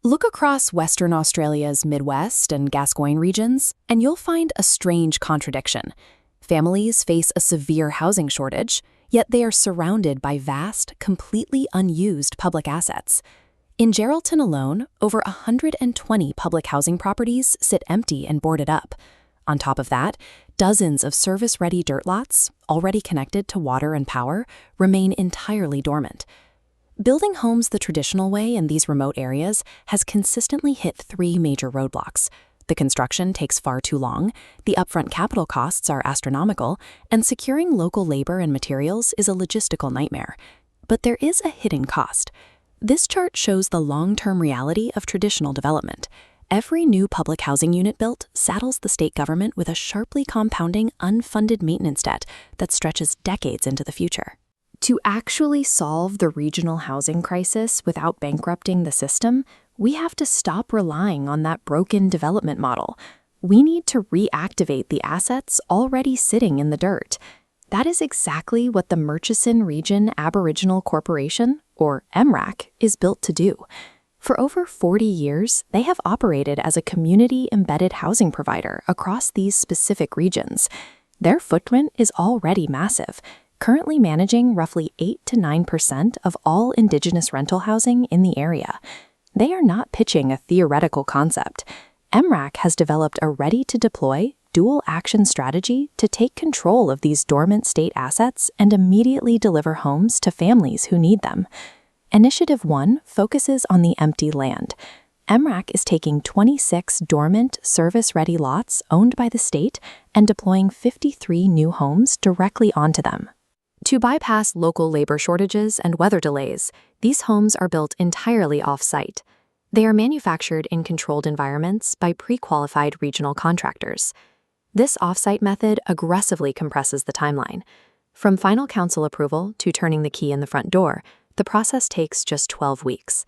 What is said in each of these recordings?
Look across Western Australia's Midwest and Gascoyne regions, and you'll find a strange contradiction. Families face a severe housing shortage, yet they are surrounded by vast, completely unused public assets. In Geraldton alone, over 120 public housing properties sit empty and boarded up. On top of that, dozens of service-ready dirt lots, already connected to water and power, remain entirely dormant. Building homes the traditional way in these remote areas has consistently hit three major roadblocks. The construction takes far too long, the upfront capital costs are astronomical, and securing local labor and materials is a logistical nightmare. But there is a hidden cost. This chart shows the long-term reality of traditional development. Every new public housing unit built saddles the state government with a sharply compounding, unfunded maintenance debt that stretches decades into the future. To actually solve the regional housing crisis without bankrupting the system, we have to stop relying on that broken development model. We need to reactivate the assets already sitting in the dirt. That is exactly what the Murchison Region Aboriginal Corporation, or MRAC, is built to do. For over 40 years, they have operated as a community-embedded housing provider across these specific regions. Their footprint is already massive, currently managing roughly 8 to 9% of all Indigenous rental housing in the area. They are not pitching a theoretical concept. MRAC has developed a ready-to-deploy, dual-action strategy to take control of these dormant state assets and immediately deliver homes to families who need them. Initiative 1 focuses on the empty land. MRAC is taking 26 dormant, service-ready lots owned by the state and deploying 53 new homes directly onto them. To bypass local labor shortages and weather delays, these homes are built entirely off-site. They are manufactured in controlled environments by pre-qualified regional contractors. This off-site method aggressively compresses the timeline. From final council approval to turning the key in the front door, the process takes just 12 weeks.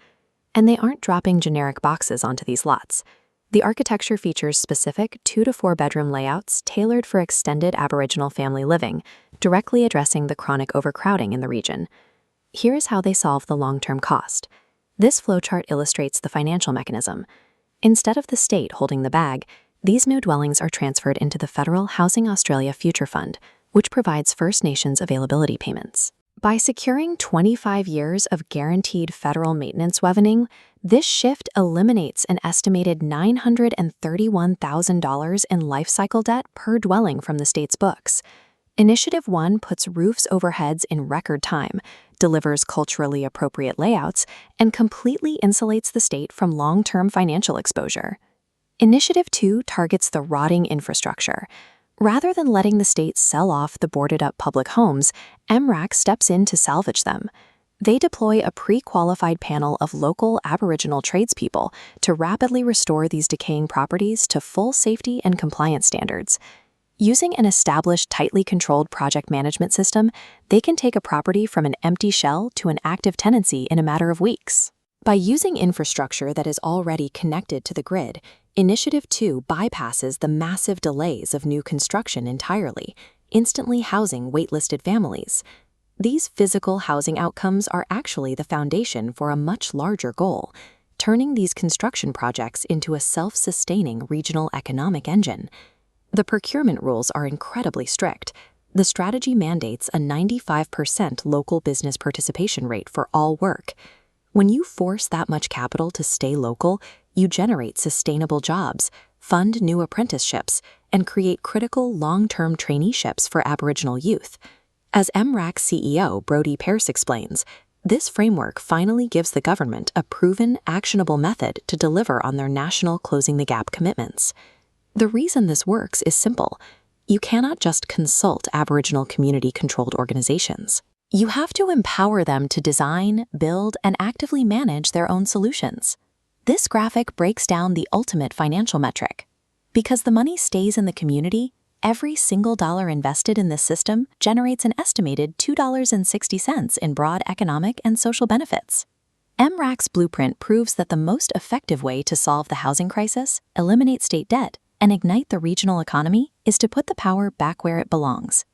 And they aren't dropping generic boxes onto these lots. The architecture features specific 2 to 4 bedroom layouts tailored for extended Aboriginal family living, directly addressing the chronic overcrowding in the region. Here is how they solve the long-term cost. This flowchart illustrates the financial mechanism. Instead of the state holding the bag, these new dwellings are transferred into the federal Housing Australia Future Fund, which provides First Nations availability payments. By securing 25 years of guaranteed federal maintenance revenue, this shift eliminates an estimated $931,000 in life cycle debt per dwelling from the state's books. Initiative 1 puts roofs over heads in record time, delivers culturally appropriate layouts, and completely insulates the state from long-term financial exposure. Initiative 2 targets the rotting infrastructure. Rather than letting the state sell off the boarded-up public homes, MRAC steps in to salvage them. They deploy a pre-qualified panel of local Aboriginal tradespeople to rapidly restore these decaying properties to full safety and compliance standards. Using an established, tightly controlled project management system, they can take a property from an empty shell to an active tenancy in a matter of weeks. By using infrastructure that is already connected to the grid, Initiative 2 bypasses the massive delays of new construction entirely, instantly housing waitlisted families. These physical housing outcomes are actually the foundation for a much larger goal, turning these construction projects into a self-sustaining regional economic engine. The procurement rules are incredibly strict. The strategy mandates a 95% local business participation rate for all work. When you force that much capital to stay local, you generate sustainable jobs, fund new apprenticeships, and create critical long-term traineeships for Aboriginal youth. As MRAC CEO Brodie Pearce explains, this framework finally gives the government a proven, actionable method to deliver on their national Closing the Gap commitments. The reason this works is simple. You cannot just consult Aboriginal community-controlled organizations. You have to empower them to design, build, and actively manage their own solutions. This graphic breaks down the ultimate financial metric. Because the money stays in the community, every single dollar invested in this system generates an estimated $2.60 in broad economic and social benefits. MRAC's blueprint proves that the most effective way to solve the housing crisis, eliminate state debt, and ignite the regional economy is to put the power back where it belongs,